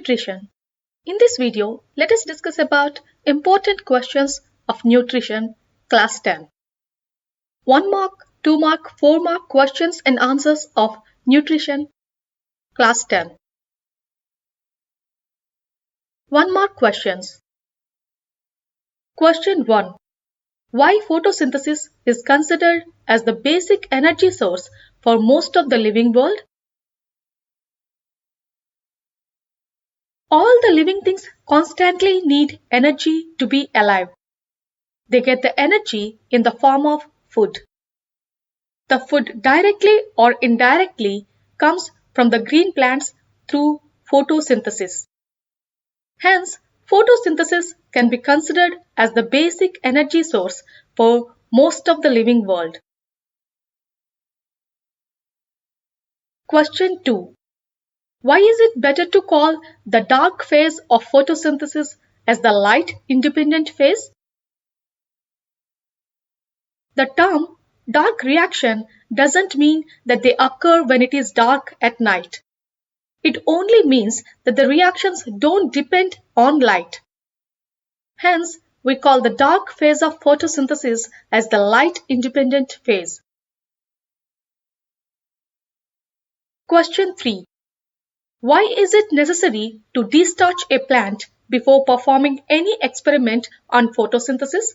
Nutrition. In this video, let us discuss about important questions of nutrition, class 10. 1 mark, 2 mark, 4 mark questions and answers of nutrition, class 10. 1 mark questions. Question 1. Why photosynthesis is considered as the basic energy source for most of the living world? All the living things constantly need energy to be alive. They get the energy in the form of food. The food directly or indirectly comes from the green plants through photosynthesis. Hence, photosynthesis can be considered as the basic energy source for most of the living world. Question 2. Why is it better to call the dark phase of photosynthesis as the light independent phase? The term dark reaction doesn't mean that they occur when it is dark at night. It only means that the reactions don't depend on light. Hence, we call the dark phase of photosynthesis as the light independent phase. Question 3. Why is it necessary to destarch a plant before performing any experiment on photosynthesis?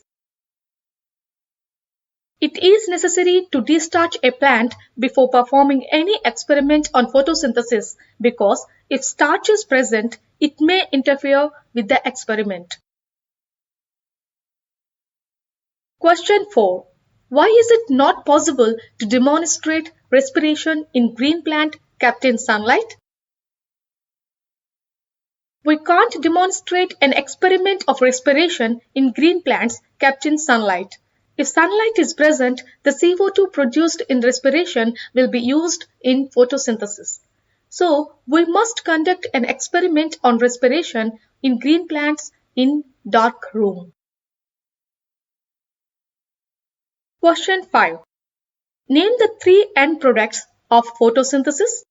It is necessary to destarch a plant before performing any experiment on photosynthesis because if starch is present, it may interfere with the experiment. Question 4. Why is it not possible to demonstrate respiration in green plant kept in sunlight? We can't demonstrate an experiment of respiration in green plants kept in sunlight. If sunlight is present, the CO2 produced in respiration will be used in photosynthesis. So, we must conduct an experiment on respiration in green plants in dark room. Question 5. Name the 3 end products of photosynthesis.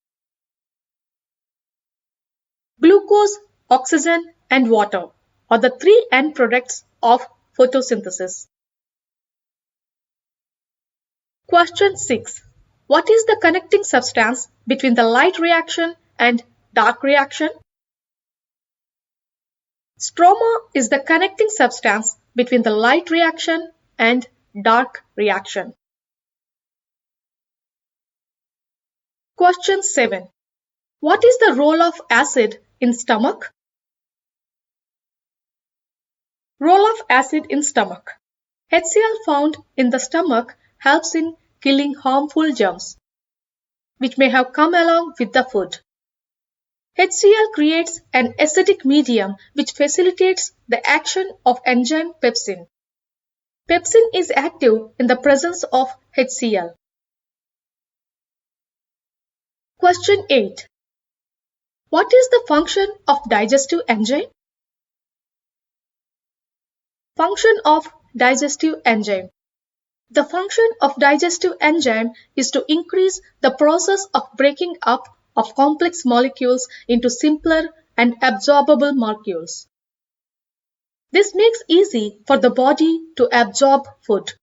Glucose, oxygen and water are the 3 end products of photosynthesis. Question 6. What is the connecting substance between the light reaction and dark reaction? Stroma is the connecting substance between the light reaction and dark reaction. Question 7. What is the role of acid in stomach? Role of acid in stomach. HCl found in the stomach helps in killing harmful germs, which may have come along with the food. HCl creates an acidic medium which facilitates the action of enzyme pepsin. Pepsin is active in the presence of HCl. Question 8. What is the function of digestive enzyme? Function of digestive enzyme. The function of digestive enzyme is to increase the process of breaking up of complex molecules into simpler and absorbable molecules. This makes it easy for the body to absorb food.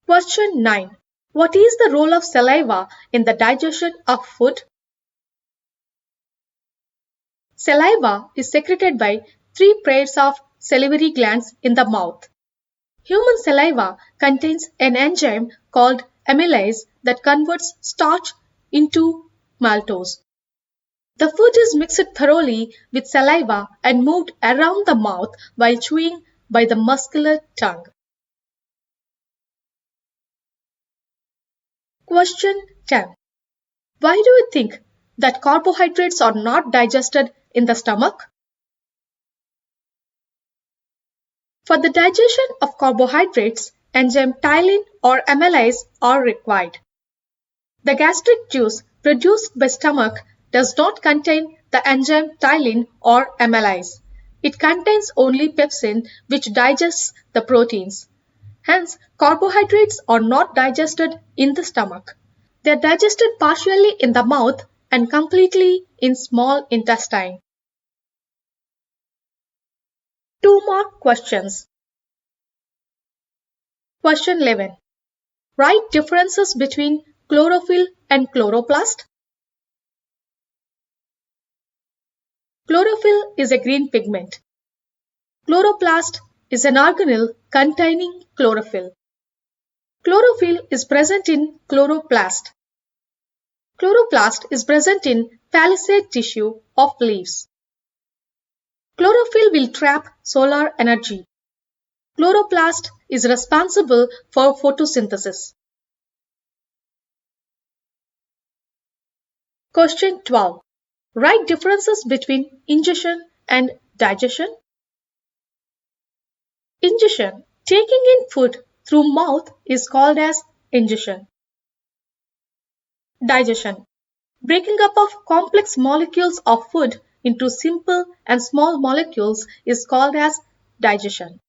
Question 9. What is the role of saliva in the digestion of food? Saliva is secreted by 3 pairs of salivary glands in the mouth. Human saliva contains an enzyme called amylase that converts starch into maltose. The food is mixed thoroughly with saliva and moved around the mouth while chewing by the muscular tongue. Question 10. Why do you think that carbohydrates are not digested in the stomach? For the digestion of carbohydrates, enzyme ptyalin or amylase are required. The gastric juice produced by stomach does not contain the enzyme ptyalin or amylase. It contains only pepsin which digests the proteins. Hence, carbohydrates are not digested in the stomach. They are digested partially in the mouth and completely in small intestine. 2 more questions. Question 11. Write differences between chlorophyll and chloroplast. Chlorophyll is a green pigment. Chloroplast is an organelle containing chlorophyll. Chlorophyll is present in chloroplast. Chloroplast is present in palisade tissue of leaves. Chlorophyll will trap solar energy. Chloroplast is responsible for photosynthesis. Question 12. Write differences between ingestion and digestion. Ingestion, taking in food through mouth, is called as ingestion. Digestion, breaking up of complex molecules of food into simple and small molecules, is called as digestion.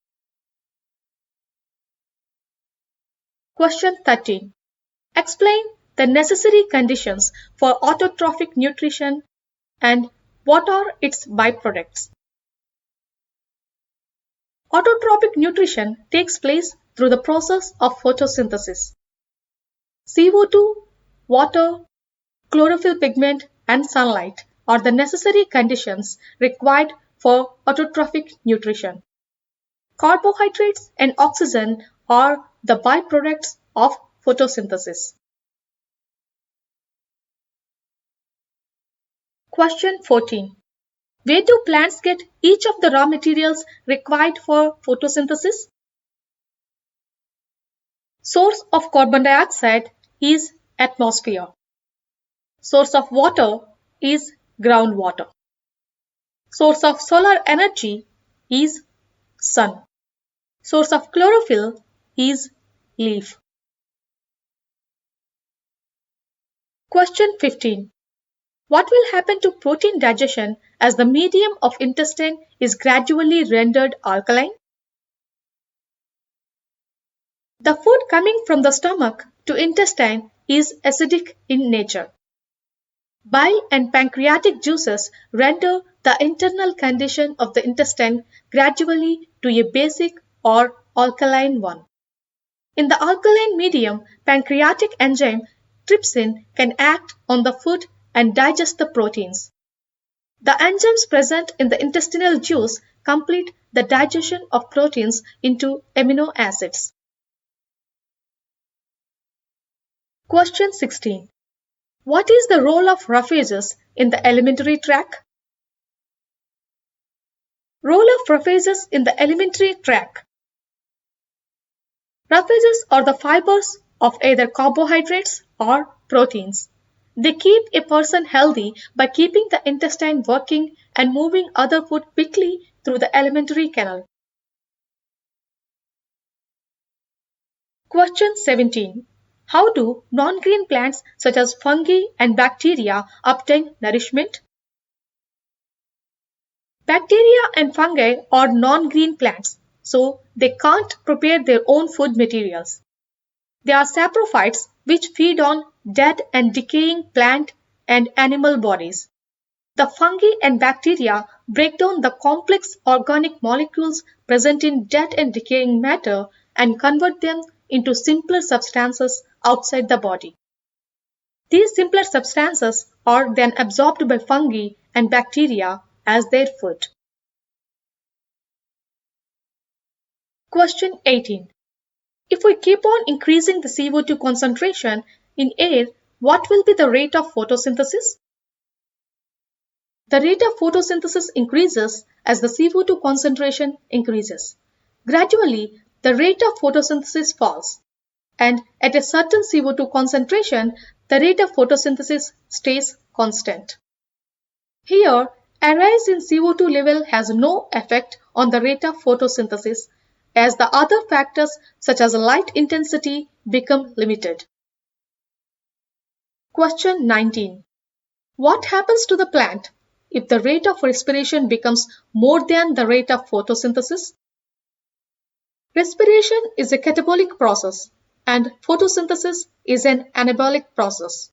Question 13. Explain the necessary conditions for autotrophic nutrition and what are its byproducts. Autotrophic nutrition takes place through the process of photosynthesis. CO2, water, chlorophyll pigment, and sunlight are the necessary conditions required for autotrophic nutrition. Carbohydrates and oxygen are the byproducts of photosynthesis. Question 14. Where do plants get each of the raw materials required for photosynthesis? Source of carbon dioxide is atmosphere. Source of water is groundwater. Source of solar energy is sun. Source of chlorophyll is leaf. Question 15. What will happen to protein digestion as the medium of intestine is gradually rendered alkaline? The food coming from the stomach to intestine is acidic in nature. Bile and pancreatic juices render the internal condition of the intestine gradually to a basic or alkaline one. In the alkaline medium, pancreatic enzyme trypsin can act on the food and digest the proteins. The enzymes present in the intestinal juice complete the digestion of proteins into amino acids. Question 16. What is the role of roughages in the alimentary tract? Role of roughages in the alimentary tract. Roughages are the fibers of either carbohydrates or proteins. They keep a person healthy by keeping the intestine working and moving other food quickly through the alimentary canal. Question 17. How do non-green plants such as fungi and bacteria obtain nourishment? Bacteria and fungi are non-green plants, so they can't prepare their own food materials. They are saprophytes which feed on dead and decaying plant and animal bodies. The fungi and bacteria break down the complex organic molecules present in dead and decaying matter and convert them into simpler substances outside the body. These simpler substances are then absorbed by fungi and bacteria as their food. Question 18. If we keep on increasing the CO2 concentration in air, what will be the rate of photosynthesis? The rate of photosynthesis increases as the CO2 concentration increases. Gradually, the rate of photosynthesis falls, and at a certain CO2 concentration, the rate of photosynthesis stays constant. Here, a rise in CO2 level has no effect on the rate of photosynthesis, as the other factors such as light intensity become limited. Question 19. What happens to the plant if the rate of respiration becomes more than the rate of photosynthesis? Respiration is a catabolic process and photosynthesis is an anabolic process.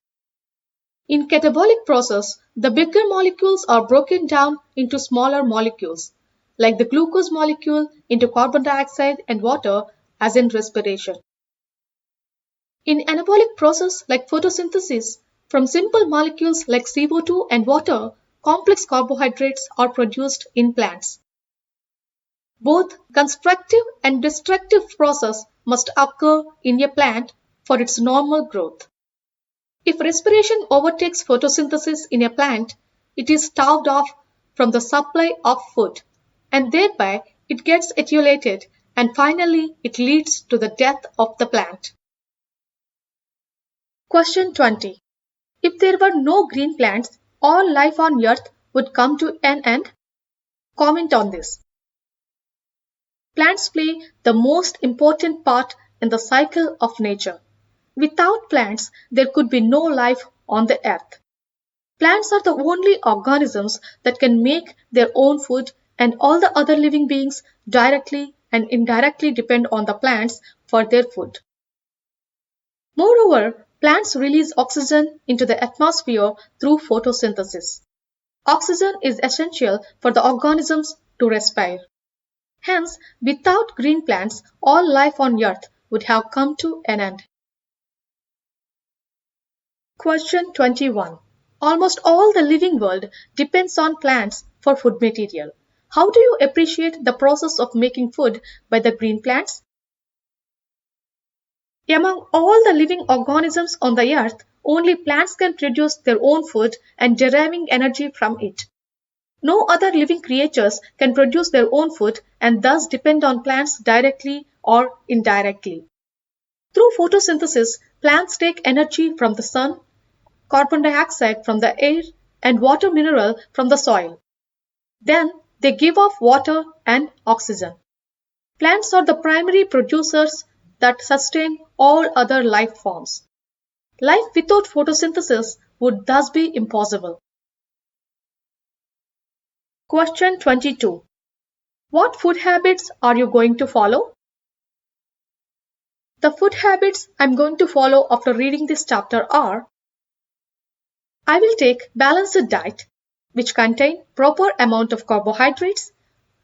In catabolic process, the bigger molecules are broken down into smaller molecules, like the glucose molecule into carbon dioxide and water, as in respiration. In anabolic process like photosynthesis, from simple molecules like CO2 and water, complex carbohydrates are produced in plants. Both constructive and destructive process must occur in a plant for its normal growth. If respiration overtakes photosynthesis in a plant, it is starved off from the supply of food, and thereby it gets etiolated, and finally it leads to the death of the plant. Question 20. If there were no green plants, all life on earth would come to an end? Comment on this. Plants play the most important part in the cycle of nature. Without plants, there could be no life on the earth. Plants are the only organisms that can make their own food, and all the other living beings directly and indirectly depend on the plants for their food. Moreover, plants release oxygen into the atmosphere through photosynthesis. Oxygen is essential for the organisms to respire. Hence, without green plants, all life on earth would have come to an end. Question 21. Almost all the living world depends on plants for food material. How do you appreciate the process of making food by the green plants? Among all the living organisms on the earth, only plants can produce their own food and deriving energy from it. No other living creatures can produce their own food and thus depend on plants directly or indirectly. Through photosynthesis, plants take energy from the sun, carbon dioxide from the air, and water mineral from the soil. Then they give off water and oxygen. Plants are the primary producers that sustain all other life forms. Life without photosynthesis would thus be impossible. Question 22. What food habits are you going to follow? The food habits I'm going to follow after reading this chapter are: I will take balanced diet, which contain proper amount of carbohydrates,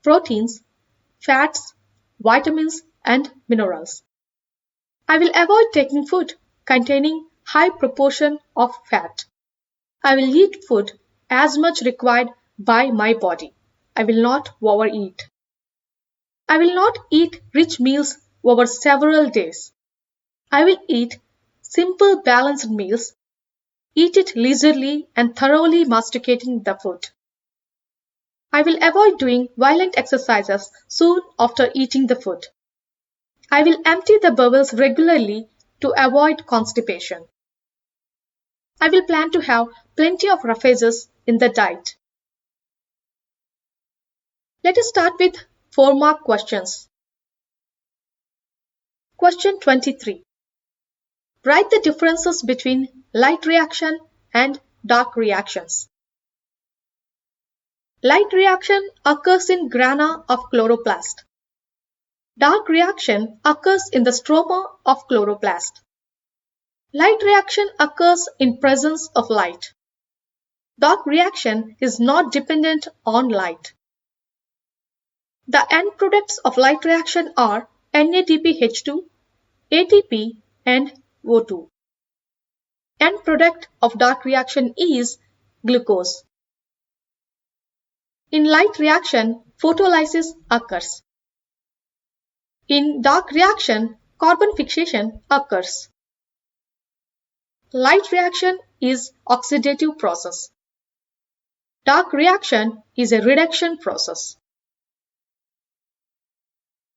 proteins, fats, vitamins, and minerals. I will avoid taking food containing high proportion of fat. I will eat food as much required by my body. I will not overeat. I will not eat rich meals over several days. I will eat simple balanced meals, eat it leisurely and thoroughly masticating the food. I will avoid doing violent exercises soon after eating the food. I will empty the bowels regularly to avoid constipation. I will plan to have plenty of roughages in the diet. Let us start with 4-mark questions. Question 23. Write the differences between light reaction and dark reactions. Light reaction occurs in grana of chloroplast. Dark reaction occurs in the stroma of chloroplast. Light reaction occurs in presence of light. Dark reaction is not dependent on light. The end products of light reaction are NADPH2, ATP, and O2. End product of dark reaction is glucose. In light reaction, photolysis occurs. In dark reaction, carbon fixation occurs. Light reaction is oxidative process. Dark reaction is a reduction process.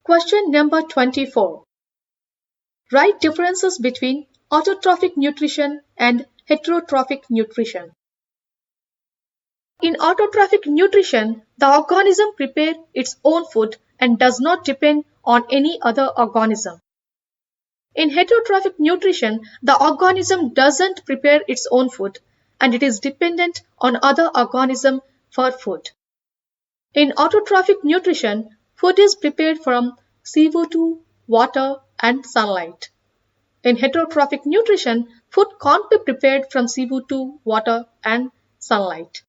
Question number 24. Write differences between autotrophic nutrition and heterotrophic nutrition. In autotrophic nutrition, the organism prepares its own food and does not depend on any other organism. In heterotrophic nutrition, the organism doesn't prepare its own food and it is dependent on other organisms for food. In autotrophic nutrition, food is prepared from CO2, water, and sunlight. In heterotrophic nutrition, food can't be prepared from CO2, water, and sunlight.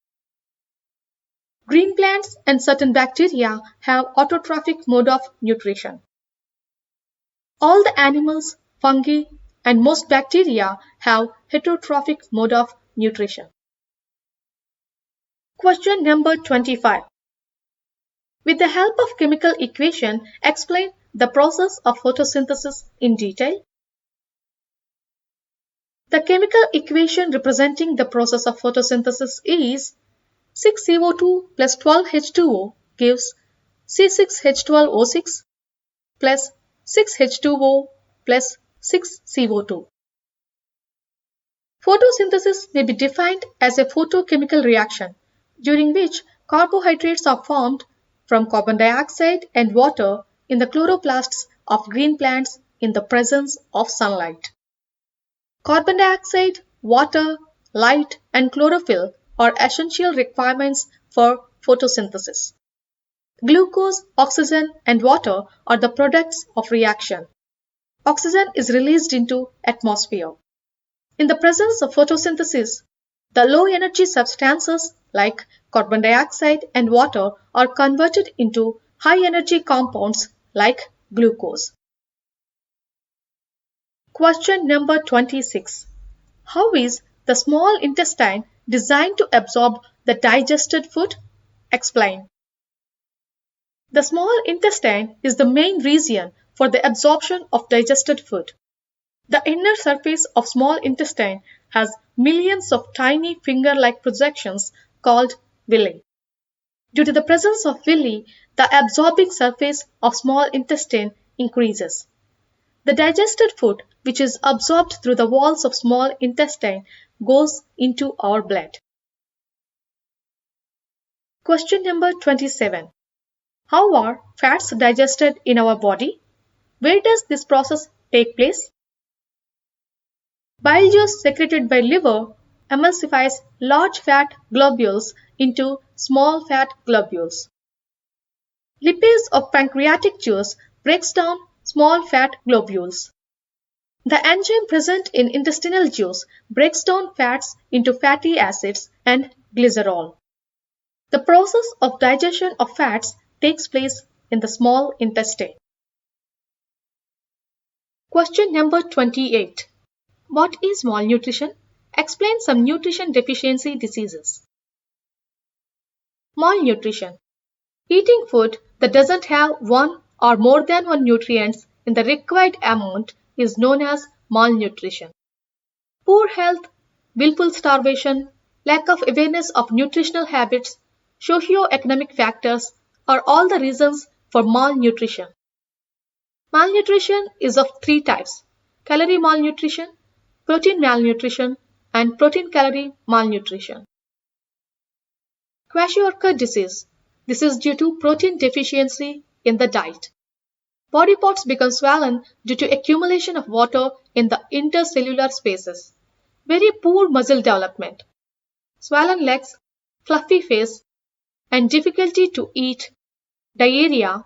Green plants and certain bacteria have autotrophic mode of nutrition. All the animals, fungi, and most bacteria have heterotrophic mode of nutrition. Question number 25. With the help of chemical equation, explain the process of photosynthesis in detail. The chemical equation representing the process of photosynthesis is 6CO2 plus 12H2O gives C6H12O6 plus 6H2O plus 6CO2. Photosynthesis may be defined as a photochemical reaction during which carbohydrates are formed from carbon dioxide and water in the chloroplasts of green plants in the presence of sunlight. Carbon dioxide, water, light, and chlorophyll are essential requirements for photosynthesis. Glucose, oxygen, and water are the products of reaction. Oxygen is released into atmosphere. In the presence of photosynthesis, the low-energy substances like carbon dioxide and water are converted into high-energy compounds like glucose. Question number 26. How is the small intestine designed to absorb the digested food? Explain. The small intestine is the main region for the absorption of digested food. The inner surface of small intestine has millions of tiny finger-like projections called villi. Due to the presence of villi, the absorbing surface of small intestine increases. The digested food, which is absorbed through the walls of small intestine, goes into our blood. Question number 27. How are fats digested in our body? Where does this process take place? Bile juice secreted by liver emulsifies large fat globules into small fat globules. Lipase of pancreatic juice breaks down small fat globules. The enzyme present in intestinal juice breaks down fats into fatty acids and glycerol. The process of digestion of fats takes place in the small intestine. Question number 28. What is malnutrition? Explain some nutrition deficiency diseases. Malnutrition. Eating food that doesn't have one or more than one nutrients in the required amount is known as malnutrition. Poor health, willful starvation, lack of awareness of nutritional habits, socio-economic factors are all the reasons for malnutrition. Malnutrition is of three types: calorie malnutrition, protein malnutrition, and protein-calorie malnutrition. Kwashiorkor disease. This is due to protein deficiency in the diet. Body parts become swollen due to accumulation of water in the intercellular spaces. Very poor muscle development. Swollen legs, fluffy face, and difficulty to eat, diarrhea,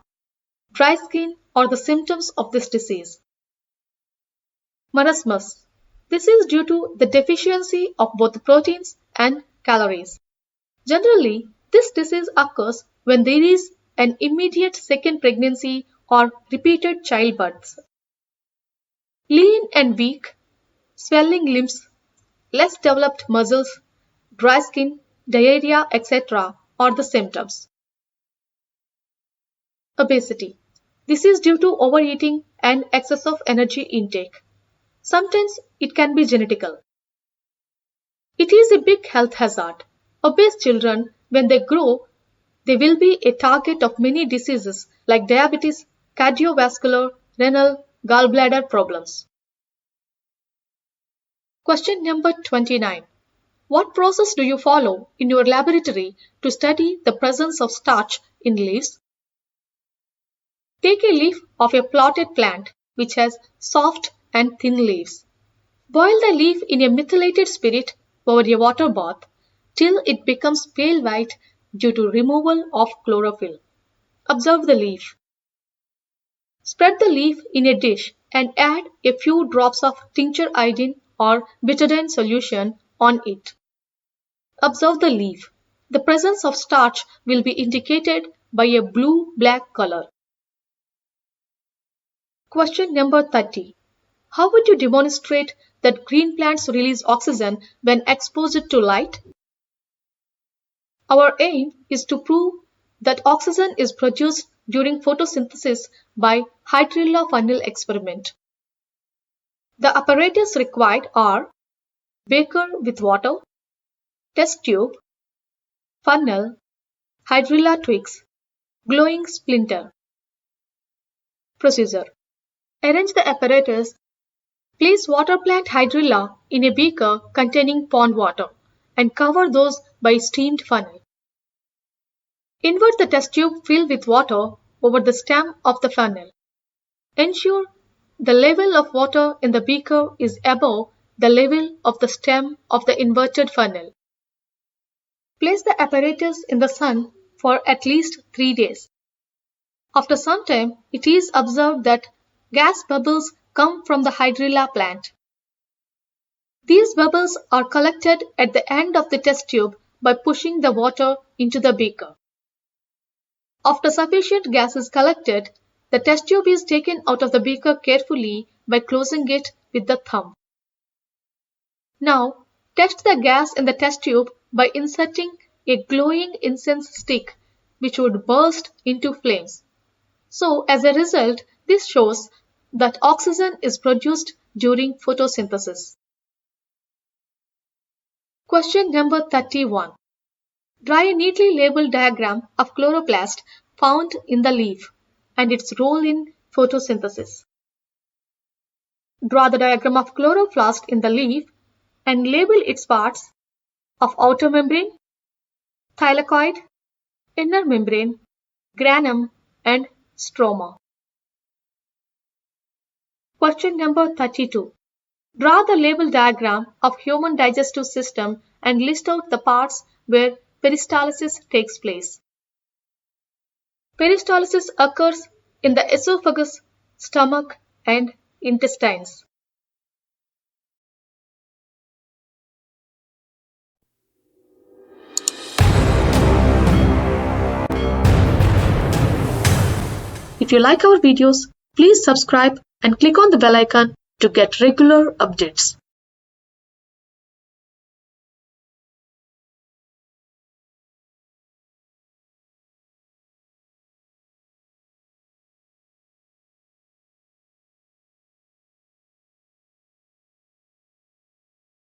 dry skin are the symptoms of this disease. Marasmus. This is due to the deficiency of both proteins and calories. Generally, this disease occurs when there is an immediate second pregnancy or repeated childbirths. Lean and weak, swelling limbs, less developed muscles, dry skin, diarrhea, etc. are the symptoms. Obesity. This is due to overeating and excess of energy intake. Sometimes it can be genetical. It is a big health hazard. Obese children, when they grow, they will be a target of many diseases like diabetes, cardiovascular, renal, gallbladder problems. Question number 29. What process do you follow in your laboratory to study the presence of starch in leaves? Take a leaf of a potted plant which has soft and thin leaves. Boil the leaf in a methylated spirit over a water bath till it becomes pale white due to removal of chlorophyll. Observe the leaf. Spread the leaf in a dish and add a few drops of tincture iodine or betadine solution on it. Observe the leaf. The presence of starch will be indicated by a blue-black color. Question number 30. How would you demonstrate that green plants release oxygen when exposed to light? Our aim is to prove that oxygen is produced during photosynthesis by hydrilla funnel experiment. The apparatus required are beaker with water, test tube, funnel, hydrilla twigs, glowing splinter. Procedure. Arrange the apparatus. Place water plant hydrilla in a beaker containing pond water and cover those by steamed funnel. Invert the test tube filled with water over the stem of the funnel. Ensure the level of water in the beaker is above the level of the stem of the inverted funnel. Place the apparatus in the sun for at least 3 days. After some time, it is observed that gas bubbles come from the hydrilla plant. These bubbles are collected at the end of the test tube by pushing the water into the beaker. After sufficient gas is collected, the test tube is taken out of the beaker carefully by closing it with the thumb. Now, test the gas in the test tube by inserting a glowing incense stick which would burst into flames. So, as a result, this shows that oxygen is produced during photosynthesis. Question number 31. Draw a neatly labeled diagram of chloroplast found in the leaf and its role in photosynthesis. Draw the diagram of chloroplast in the leaf and label its parts of outer membrane, thylakoid, inner membrane, granum, and stroma. Question number 32. Draw the label diagram of human digestive system and list out the parts where peristalsis takes place. Peristalsis occurs in the esophagus, stomach, and intestines. If you like our videos, please subscribe and click on the bell icon to get regular updates.